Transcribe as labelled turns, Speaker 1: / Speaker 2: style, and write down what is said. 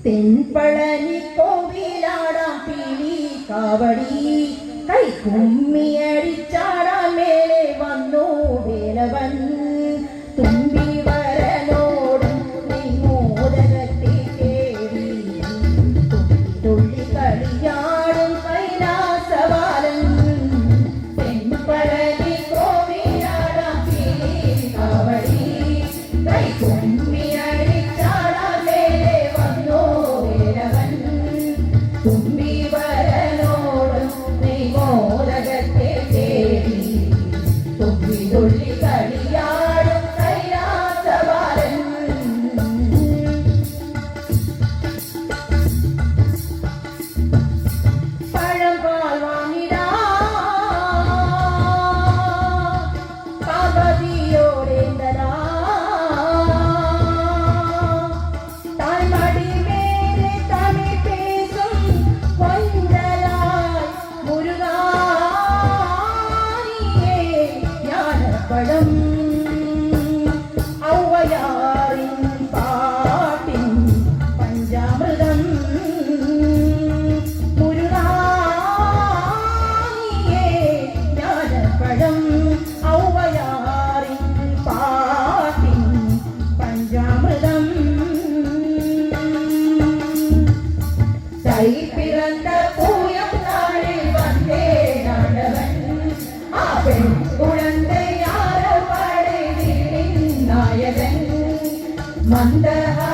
Speaker 1: തെൻപളനി കോവിലാടാം പീലി കാവടി കൈ കുമ്മിയടിച്ചാടാൻ മേലെ വന്നു വേലവൻ തുമ്പി വരനോടും മോദകത്തെ കേറി തുള്ളി കളിയാടും കൈലാസവാലൻ തെൻപളനി കോവിലാടാം പീലി കാവടി കൈ കുമ്മിയടിച്ചാടാൻ മേലെ വന്നു വേലവൻ തുമ്പി വരനോടും മോദകത്തെ കേറി തുള്ളി കളിയാടും കൈലാസവാലൻ പഴം പാൽ വാങ്ങിടാ പാർവതിയോടേന്തരാ താൻമടി മേലെ തമിഴ് പേസും കൊഞ്ചലായി മുരുകാനിയേ ജ്ഞാനപ്പഴം ഔവയാറിൻ പാട്ടിൻ പഞ്ചാമൃതം മുരുകാനിയേ ജ്ഞാനപ്പഴം ഔവയാറിൻ പാട്ടിൻ പഞ്ചാമൃതം തൈ പിറന്ന പൂയം നാളിൽ വന്നേ നാടവൻ ആ പെൺ കുഴന്തയാരോ പടേ നായകൻ മന്ദഹാ